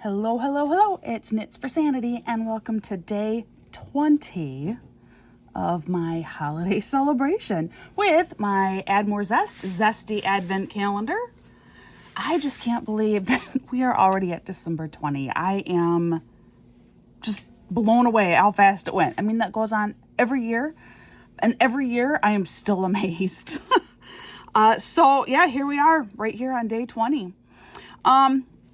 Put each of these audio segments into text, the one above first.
Hello, hello, hello. It's Knits for Sanity, and welcome to day 20 of my holiday celebration with my Add More Zest, Zesty Advent calendar. I just can't believe that we are already at December 20. I am just blown away how fast it went. I mean, that goes on every year, and every year I am still amazed. So yeah, here we are right here on day 20.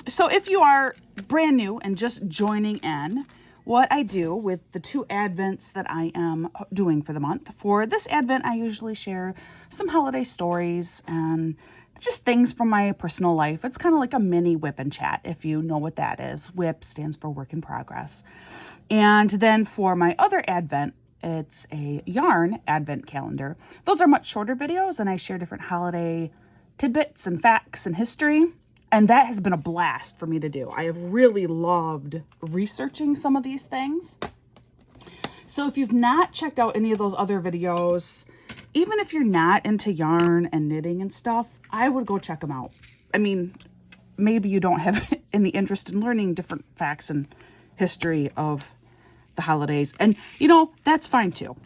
So if you are brand new and just joining in, what I do with the two Advents that I am doing for the month, for this Advent, I usually share some holiday stories and just things from my personal life. It's kind of like a mini whip and chat, if you know what that is. WIP stands for work in progress. And then for my other Advent, it's a yarn Advent calendar. Those are much shorter videos, and I share different holiday tidbits and facts and history. And that has been a blast for me to do. I have really loved researching some of these things. So if you've not checked out any of those other videos, even if you're not into yarn and knitting and stuff, I would go check them out. I mean, maybe you don't have any interest in learning different facts and history of the holidays. And, you know, that's fine too.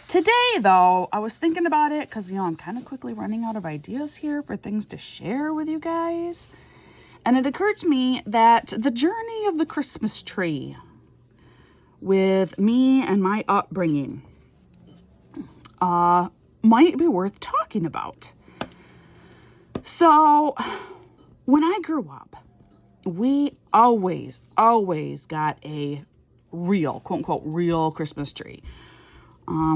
Today, though, I was thinking about it because, you know, I'm kind of quickly running out of ideas here for things to share with you guys. And it occurred to me that the journey of the Christmas tree with me and my upbringing might be worth talking about. So, when I grew up, we always got a real, quote unquote, real Christmas tree.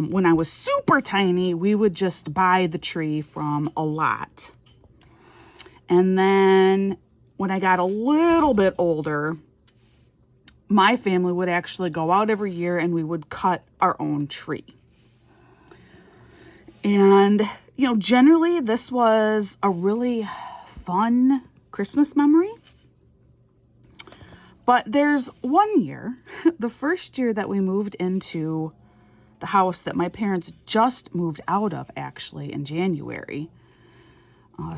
When I was super tiny, we would just buy the tree from a lot. And then when I got a little bit older, my family would actually go out every year and we would cut our own tree. And, you know, generally this was a really fun Christmas memory. But there's one year, the first year that we moved into the house that my parents just moved out of, actually, in January.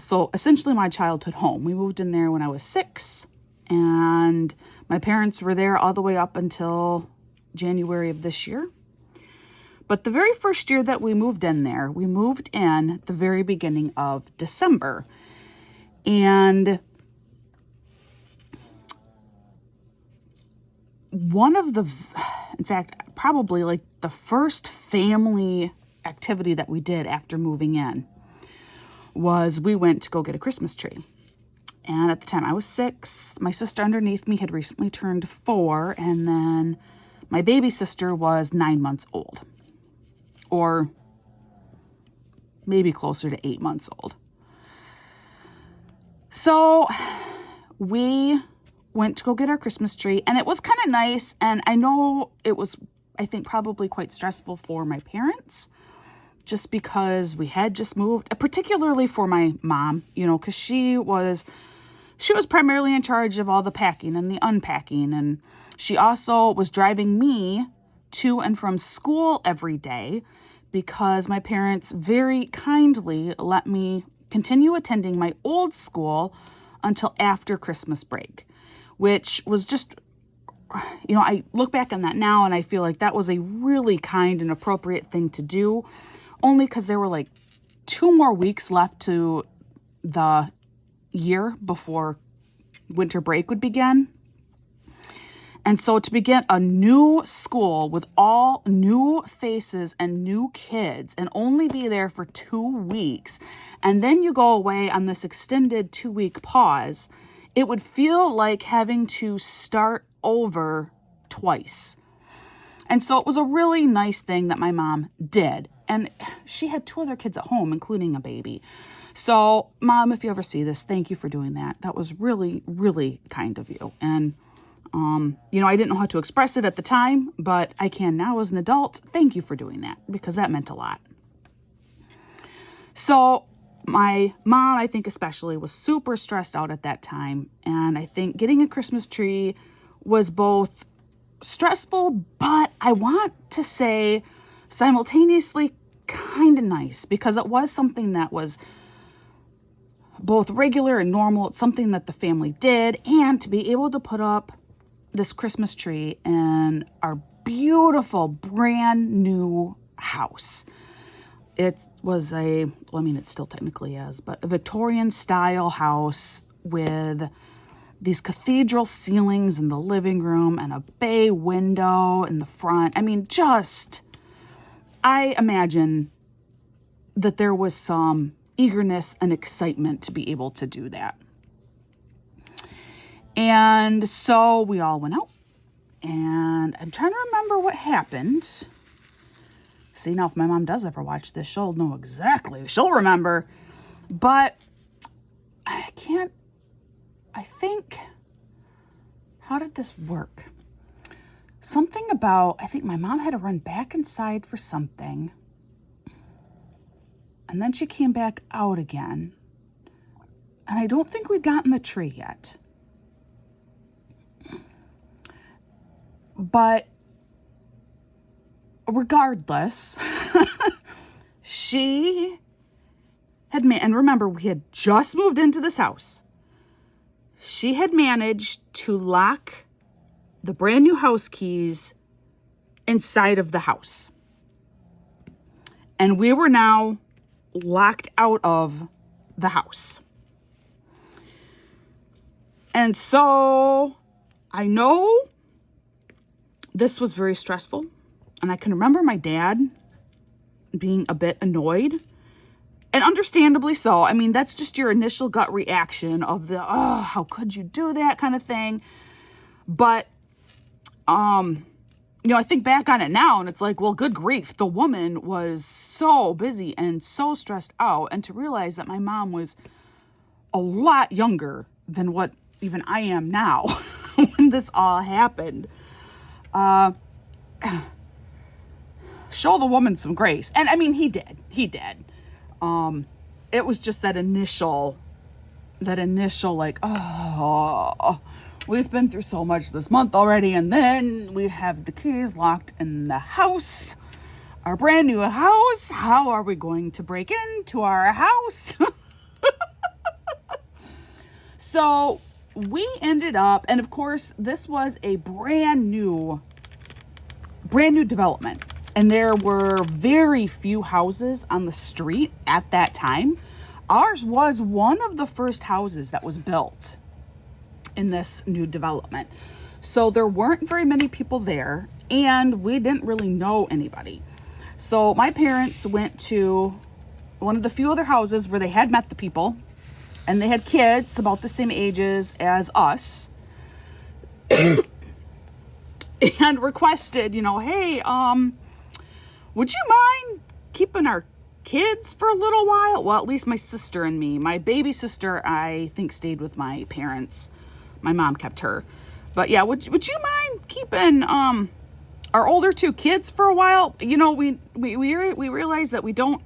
So essentially my childhood home. We moved in there when I was 6, and my parents were there all the way up until January of this year. But the very first year that we moved in there, we moved in the very beginning of December. And one of the, in fact, probably like the first family activity that we did after moving in was we went to go get a Christmas tree. And at the time I was 6, my sister underneath me had recently turned 4, and then my baby sister was 9 months old, or maybe closer to 8 months old. So we went to go get our Christmas tree, and it was kind of nice. And I know it was, I think, probably quite stressful for my parents, just because we had just moved, particularly for my mom, you know, because she was primarily in charge of all the packing and the unpacking. And she also was driving me to and from school every day because my parents very kindly let me continue attending my old school until after Christmas break, which was just, you know, I look back on that now and I feel like that was a really kind and appropriate thing to do, only because there were like 2 more weeks left to the year before winter break would begin. And so to begin a new school with all new faces and new kids and only be there for 2 weeks, and then you go away on this extended 2-week pause, it would feel like having to start over twice. And so it was a really nice thing that my mom did. And she had 2 other kids at home, including a baby. So, Mom, if you ever see this, thank you for doing that. That was really, really kind of you. And, you know, I didn't know how to express it at the time, but I can now as an adult. Thank you for doing that, because that meant a lot. So my mom, I think especially, was super stressed out at that time. And I think getting a Christmas tree was both stressful, but I want to say simultaneously kind of nice, because it was something that was both regular and normal. It's something that the family did. And to be able to put up this Christmas tree in our beautiful brand new house. It was it still technically is, but a Victorian style house with these cathedral ceilings in the living room and a bay window in the front. I mean, I imagine that there was some eagerness and excitement to be able to do that. And so we all went out, and I'm trying to remember what happened. See, now if my mom does ever watch this, she'll know exactly. She'll remember. But I think, how did this work? Something about, I think my mom had to run back inside for something. And then she came back out again. And I don't think we'd gotten the tree yet. But regardless, she had, and remember, we had just moved into this house. She had managed to lock the brand new house keys inside of the house. And we were now locked out of the house. And so I know this was very stressful. And I can remember my dad being a bit annoyed. And understandably so. I mean, that's just your initial gut reaction of the, oh, how could you do that kind of thing? But, I think back on it now and it's like, well, good grief. The woman was so busy and so stressed out. And to realize that my mom was a lot younger than what even I am now when this all happened. Show the woman some grace. And I mean, he did. It was just that initial like, oh, we've been through so much this month already. And then we have the keys locked in the house, our brand new house. How are we going to break into our house? So we ended up, and of course, this was a brand new development. And there were very few houses on the street at that time. Ours was one of the first houses that was built in this new development. So there weren't very many people there, and we didn't really know anybody. So my parents went to one of the few other houses where they had met the people, and they had kids about the same ages as us, and requested, hey, would you mind keeping our kids for a little while? Well, at least my sister and me. My baby sister, I think, stayed with my parents. My mom kept her. But yeah, would you mind keeping our older two kids for a while? We realize that we don't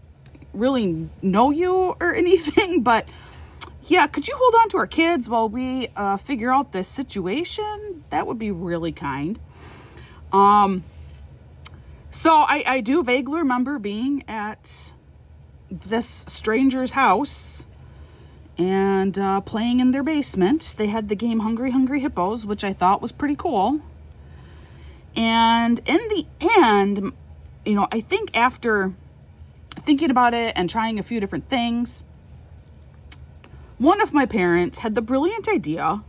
really know you or anything, but yeah, could you hold on to our kids while we figure out this situation? That would be really kind. So I do vaguely remember being at this stranger's house and playing in their basement. They had the game Hungry Hungry Hippos, which I thought was pretty cool. And in the end, I think after thinking about it and trying a few different things, one of my parents had the brilliant idea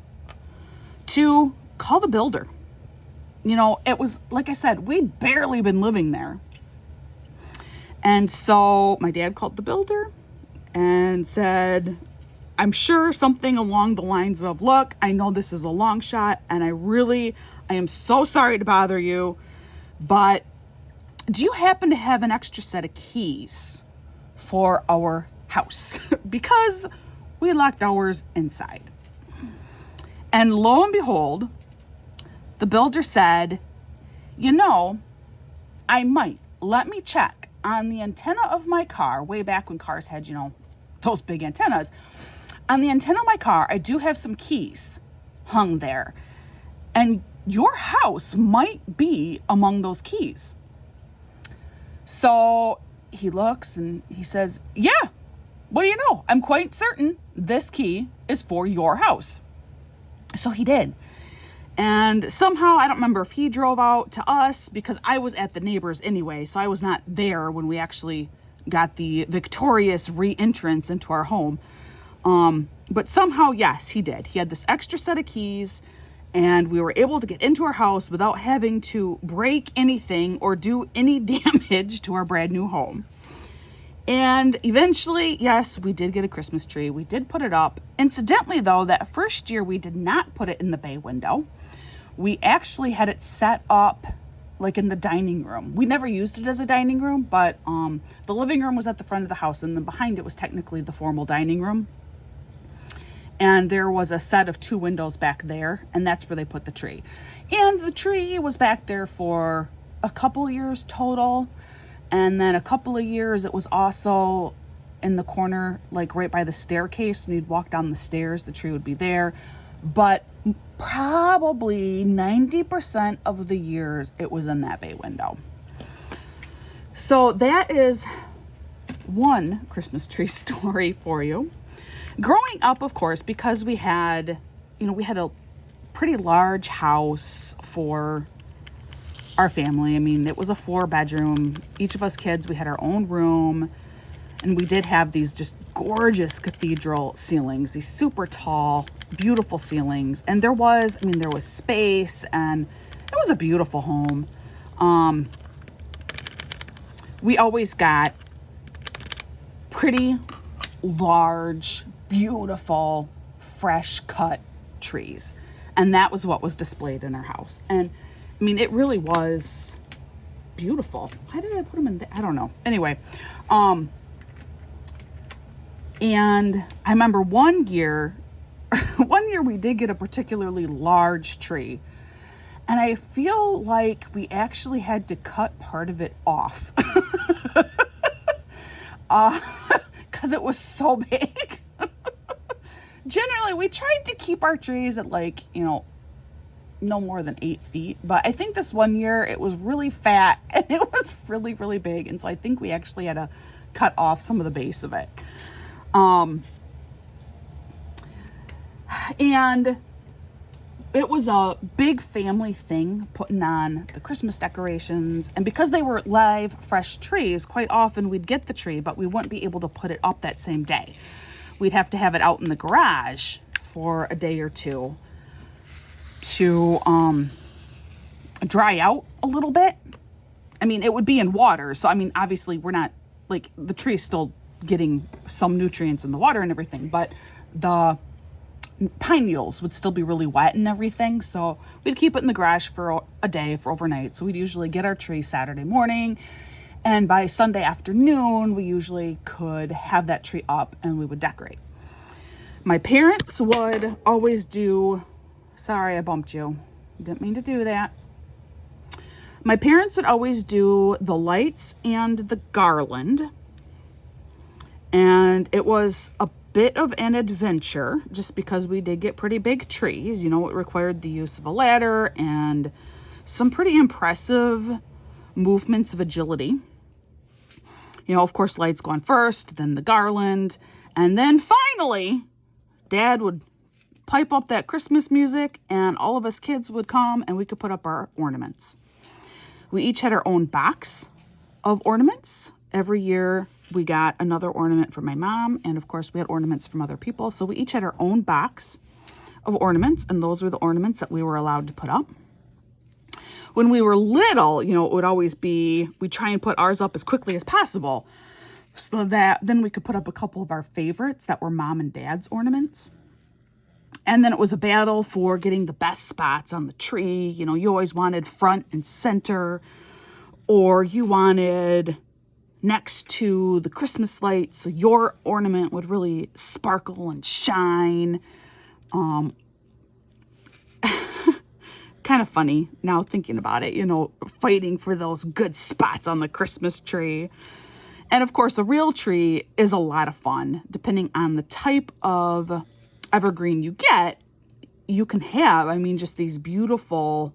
to call the builder. It was, like I said, we'd barely been living there. And so my dad called the builder and said, I'm sure something along the lines of, look, I know this is a long shot and I am so sorry to bother you, but do you happen to have an extra set of keys for our house? Because we locked ours inside. And lo and behold, the builder said, I might. Let me check on the antenna of my car. Way back when cars had, those big antennas. On the antenna of my car, I do have some keys hung there. And your house might be among those keys. So he looks and he says, yeah, what do you know? I'm quite certain this key is for your house. So he did. And somehow, I don't remember if he drove out to us, because I was at the neighbors anyway, so I was not there when we actually got the victorious re-entrance into our home. But somehow, yes, he did. He had this extra set of keys, and we were able to get into our house without having to break anything or do any damage to our brand new home. And eventually, yes, we did get a Christmas tree. We did put it up. Incidentally, though, that first year we did not put it in the bay window. We actually had it set up like in the dining room. We never used it as a dining room, but the living room was at the front of the house, and then behind it was technically the formal dining room. And there was a set of 2 windows back there, and that's where they put the tree. And the tree was back there for a couple years total. And then a couple of years, it was also in the corner, like right by the staircase. When you'd walk down the stairs, the tree would be there. But probably 90% of the years, it was in that bay window. So that is one Christmas tree story for you. Growing up, of course, because we had a pretty large house for our family. I mean, it was a 4-bedroom. Each of us kids, we had our own room, and we did have these just gorgeous cathedral ceilings, these super tall, beautiful ceilings. And there was space, and it was a beautiful home. We always got pretty large, beautiful, fresh cut trees. And that was what was displayed in our house. And I mean, it really was beautiful. Why did I put them in there? I don't know. Anyway, and I remember one year we did get a particularly large tree. And I feel like we actually had to cut part of it off. Because it was so big. Generally, we tried to keep our trees at no more than 8 feet. But I think this one year it was really fat and it was really, really big. And so I think we actually had to cut off some of the base of it. And it was a big family thing, putting on the Christmas decorations. And because they were live, fresh trees, quite often we'd get the tree, but we wouldn't be able to put it up that same day. We'd have to have it out in the garage for a day or two to dry out a little bit. I mean, it would be in water. So, I mean, obviously we're not, like, the tree is still getting some nutrients in the water and everything, but the pine needles would still be really wet and everything. So we'd keep it in the garage for a day, for overnight. So we'd usually get our tree Saturday morning, and by Sunday afternoon, we usually could have that tree up and we would decorate. My parents would always do, sorry, I bumped you. Didn't mean to do that. My parents would always do the lights and the garland. And it was a bit of an adventure just because we did get pretty big trees. It required the use of a ladder and some pretty impressive movements of agility. Of course, lights go on first, then the garland, and then finally, Dad would pipe up that Christmas music and all of us kids would come and we could put up our ornaments. We each had our own box of ornaments. Every year we got another ornament from my mom, and of course we had ornaments from other people. So we each had our own box of ornaments, and those were the ornaments that we were allowed to put up. When we were little, it would always be, we try and put ours up as quickly as possible so that then we could put up a couple of our favorites that were Mom and Dad's ornaments. And then it was a battle for getting the best spots on the tree. You always wanted front and center, or you wanted next to the Christmas lights, so your ornament would really sparkle and shine. Kind of funny now thinking about it, fighting for those good spots on the Christmas tree. And of course, the real tree is a lot of fun. Depending on the type of evergreen you get, you can have, just these beautiful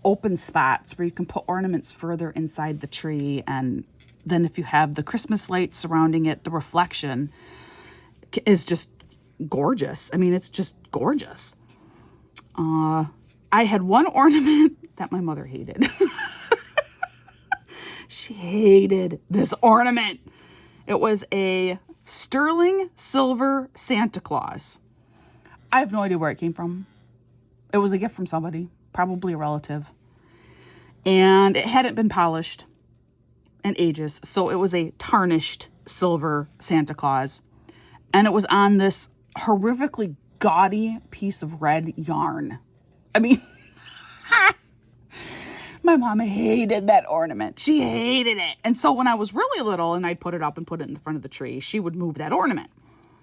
open spots where you can put ornaments further inside the tree. And then if you have the Christmas lights surrounding it, the reflection is just gorgeous. I mean, it's just gorgeous. I had one ornament that my mother hated. She hated this ornament. It was a sterling silver Santa Claus. I have no idea where it came from. It was a gift from somebody, probably a relative. And it hadn't been polished in ages. So it was a tarnished silver Santa Claus. And it was on this horrifically gaudy piece of red yarn. I mean, my mom hated that ornament. She hated it. And so when I was really little and I'd put it up and put it in the front of the tree, she would move that ornament,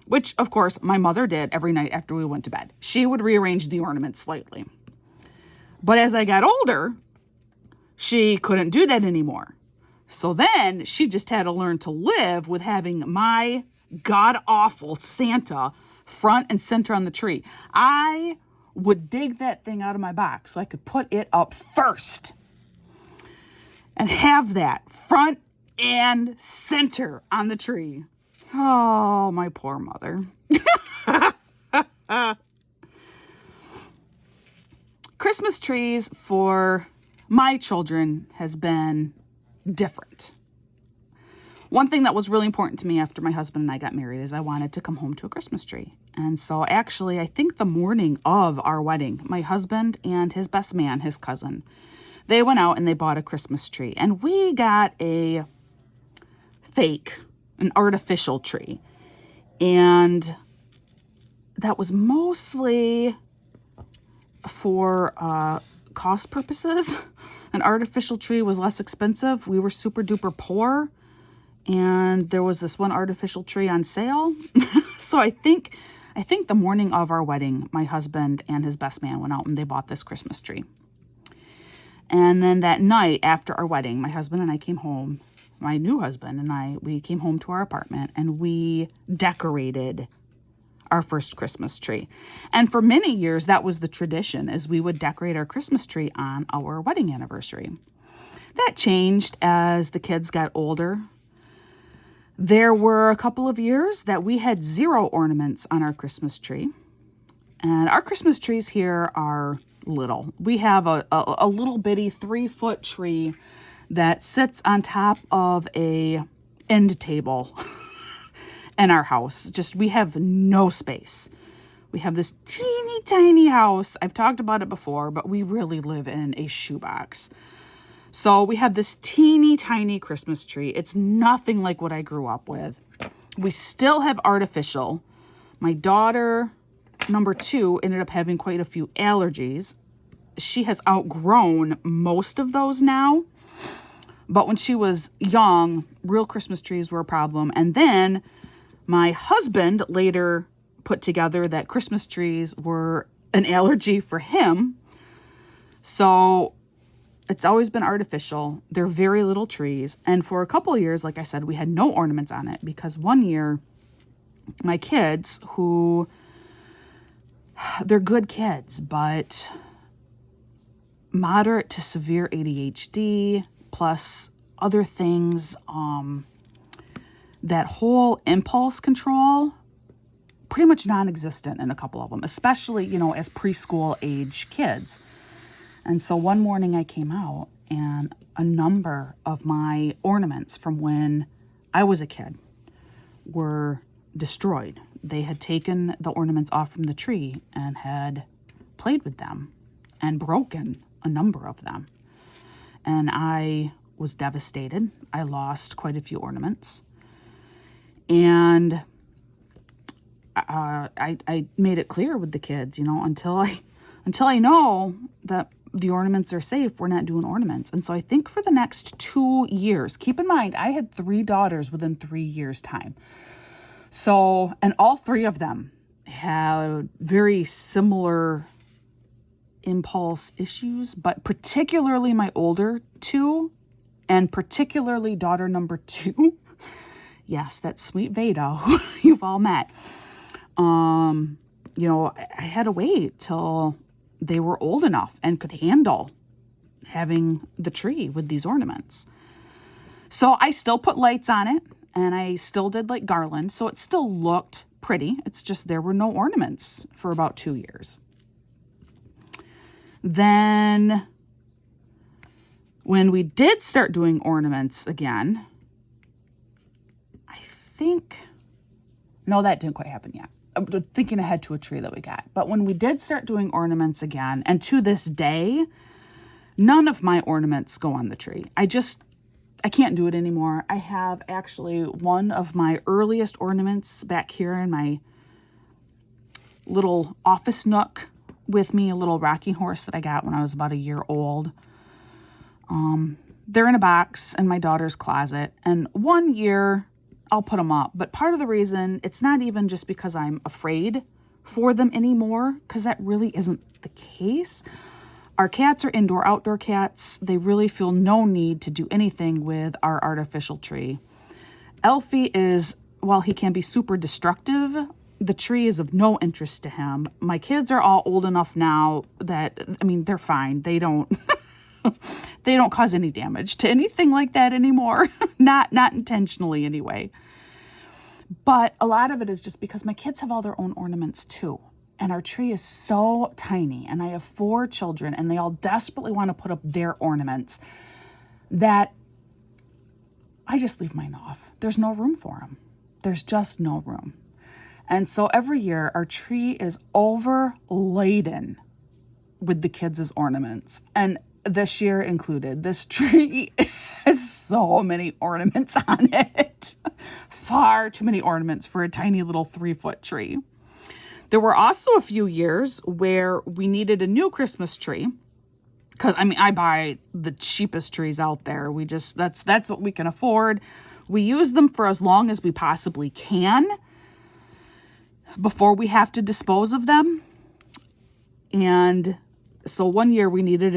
which of course my mother did every night after we went to bed. She would rearrange the ornament slightly. But as I got older, she couldn't do that anymore. So then she just had to learn to live with having my god-awful Santa front and center on the tree. I would dig that thing out of my box so I could put it up first and have that front and center on the tree. Oh, my poor mother. Christmas trees for my children has been different. One thing that was really important to me after my husband and I got married is I wanted to come home to a Christmas tree. And so actually, I think the morning of our wedding, my husband and his best man, his cousin, they went out and they bought a Christmas tree. And we got an artificial tree. And that was mostly for cost purposes. An artificial tree was less expensive. We were super duper poor. And there was this one artificial tree on sale. So I think the morning of our wedding, my husband and his best man went out and they bought this Christmas tree. And then that night after our wedding, my husband and I came home. My new husband and we came home to our apartment and we decorated our first Christmas tree. And for many years, that was the tradition, is we would decorate our Christmas tree on our wedding anniversary. That changed as the kids got older. There were a couple of years that we had 0 ornaments on our Christmas tree. And our Christmas trees here are little. We have a little bitty 3-foot tree that sits on top of a end table in our house. We have no space. We have this teeny tiny house. I've talked about it before, but we really live in a shoebox. So we have this teeny tiny Christmas tree. It's nothing like what I grew up with. We still have artificial. My daughter, number 2, ended up having quite a few allergies. She has outgrown most of those now. But when she was young, real Christmas trees were a problem. And then my husband later put together that Christmas trees were an allergy for him. So it's always been artificial. They're very little trees. And for a couple of years, like I said, we had no ornaments on it because one year my kids, they're good kids, but moderate to severe ADHD plus other things, that whole impulse control, pretty much non-existent in a couple of them, especially, as preschool age kids. And so one morning I came out and a number of my ornaments from when I was a kid were destroyed. They had taken the ornaments off from the tree and had played with them and broken a number of them. And I was devastated. I lost quite a few ornaments. And I made it clear with the kids, until I know that the ornaments are safe, we're not doing ornaments. And so I think for the next 2 years, keep in mind, I had 3 daughters within 3 years' time. So, and all 3 of them had very similar impulse issues, but particularly my older 2, and particularly daughter number 2. Yes, that sweet Veda who you've all met. I had to wait till they were old enough and could handle having the tree with these ornaments. So I still put lights on it and I still did like garland. So it still looked pretty. It's just there were no ornaments for about 2 years. Then when we did start doing ornaments again, no, that didn't quite happen yet. I'm thinking ahead to a tree that we got. But when we did start doing ornaments again, and to this day, none of my ornaments go on the tree. I can't do it anymore. I have actually one of my earliest ornaments back here in my little office nook with me, a little rocking horse that I got when I was about a year old. They're in a box in my daughter's closet, and one year I'll put them up. But part of the reason, it's not even just because I'm afraid for them anymore, because that really isn't the case. Our cats are indoor-outdoor cats. They really feel no need to do anything with our artificial tree. Elfie is, while he can be super destructive, the tree is of no interest to him. My kids are all old enough now that, they're fine. They don't they don't cause any damage to anything like that anymore. Not intentionally anyway. But a lot of it is just because my kids have all their own ornaments too. And our tree is so tiny, and I have 4 children, and they all desperately want to put up their ornaments, that I just leave mine off. There's no room for them. There's just no room. And so every year our tree is overladen with the kids' ornaments. And this year included. This tree has so many ornaments on it. Far too many ornaments for a tiny little 3-foot tree. There were also a few years where we needed a new Christmas tree. Because, I buy the cheapest trees out there. That's what we can afford. We use them for as long as we possibly can before we have to dispose of them. And so one year we needed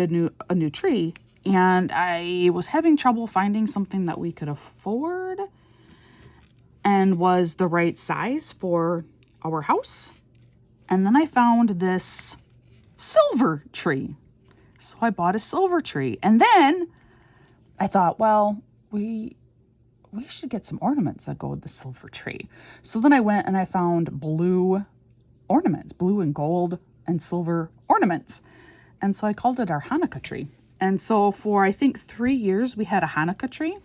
a new tree, and I was having trouble finding something that we could afford and was the right size for our house. And then I found this silver tree. So I bought a silver tree. And then I thought, well, we should get some ornaments that go with the silver tree. So then I went and I found blue ornaments, blue and gold and silver ornaments. And so I called it our Hanukkah tree. And so for, I think, 3 years, we had a Hanukkah tree.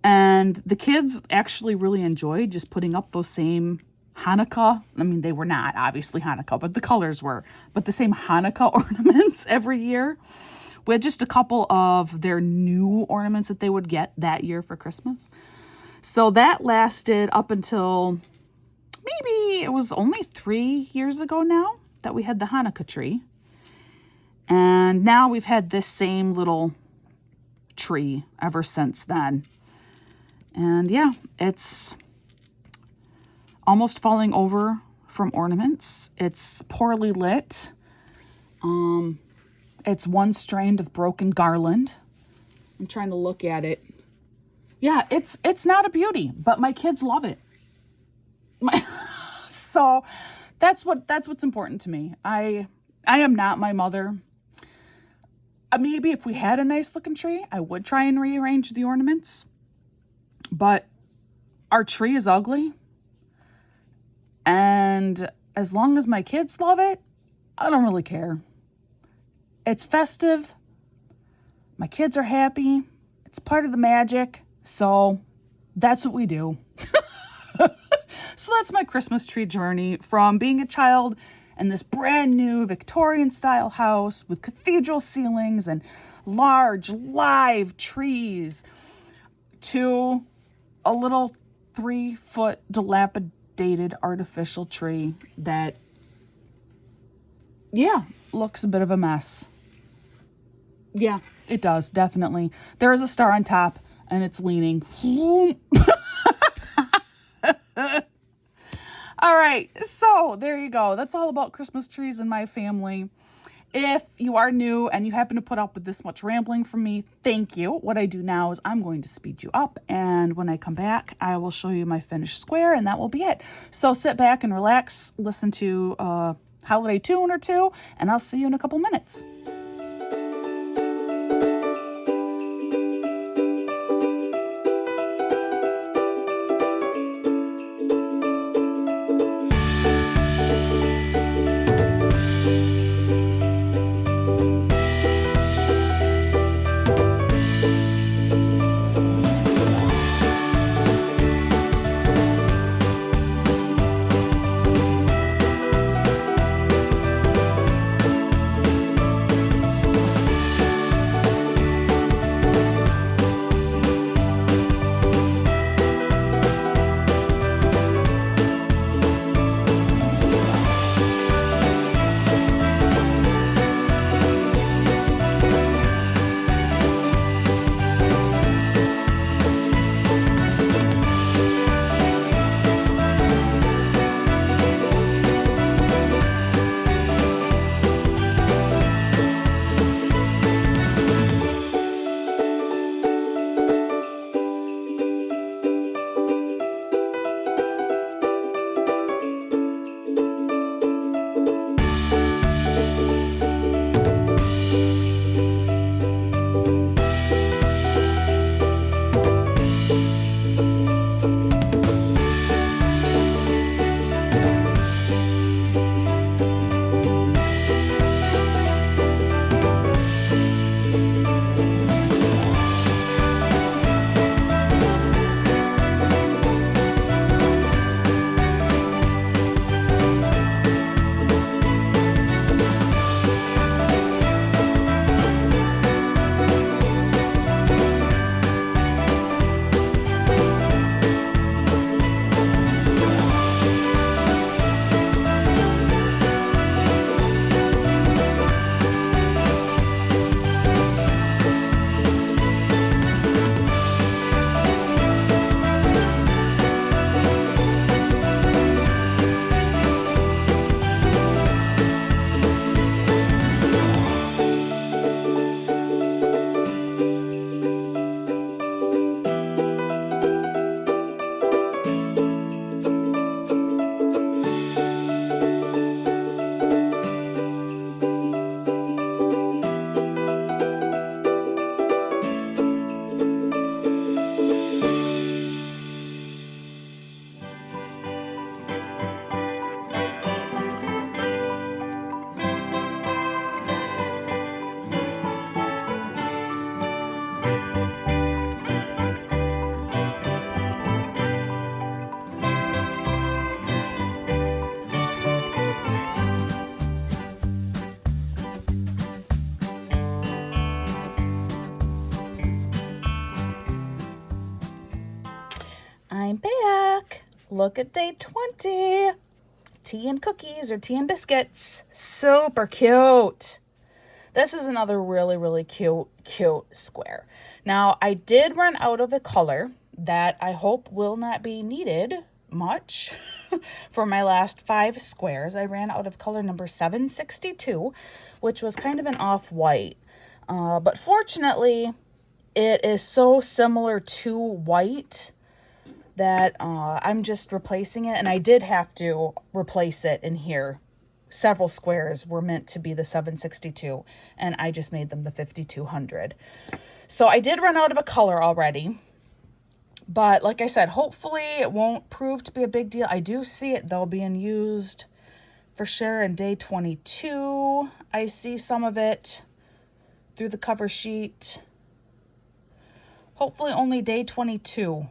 And the kids actually really enjoyed just putting up those same Hanukkah. They were not obviously Hanukkah, but the colors were. But the same Hanukkah ornaments every year, with just a couple of their new ornaments that they would get that year for Christmas. So that lasted up until maybe it was only 3 years ago now that we had the Hanukkah tree. And now we've had this same little tree ever since then. And yeah, it's almost falling over from ornaments. It's poorly lit. It's one strand of broken garland. I'm trying to look at it. Yeah, it's not a beauty, but my kids love it. So that's what's important to me. I am not my mother. Maybe if we had a nice looking tree, I would try and rearrange the ornaments. But our tree is ugly. And as long as my kids love it, I don't really care. It's festive. My kids are happy. It's part of the magic. So that's what we do. So that's my Christmas tree journey from being a child in this brand new Victorian style house with cathedral ceilings and large live trees to a little 3-foot dilapidated artificial tree that, yeah, looks a bit of a mess. Yeah, it does, definitely. There is a star on top and it's leaning. All right, so there you go. That's all about Christmas trees in my family. If you are new and you happen to put up with this much rambling from me, thank you. What I do now is I'm going to speed you up, and when I come back, I will show you my finished square, and that will be it. So sit back and relax, listen to a holiday tune or two, and I'll see you in a couple minutes. I'm back. Look at day 20. Tea and cookies or tea and biscuits. Super cute. This is another really, really cute square. Now, I did run out of a color that I hope will not be needed much for my last 5 squares. I ran out of color number 762, which was kind of an off-white. But fortunately, it is so similar to white that I'm just replacing it. And I did have to replace it in here. Several squares were meant to be the 762, and I just made them the 5200. So I did run out of a color already. But like I said, hopefully it won't prove to be a big deal. I do see it, though, being used for sure in day 22. I see some of it through the cover sheet. Hopefully only day 22.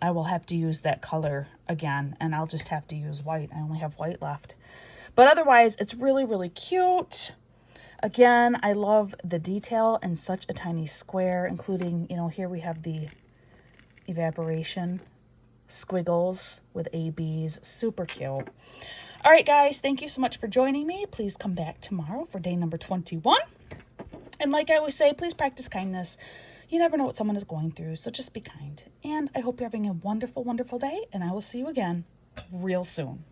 I will have to use that color again, and I'll just have to use white. I only have white left. But otherwise, it's really, really cute. Again, I love the detail in such a tiny square, including, you know, here we have the evaporation squiggles with ABs. Super cute. All right, guys, thank you so much for joining me. Please come back tomorrow for day number 21. And like I always say, please practice kindness. You never know what someone is going through, so just be kind. And I hope you're having a wonderful, wonderful day, and I will see you again real soon.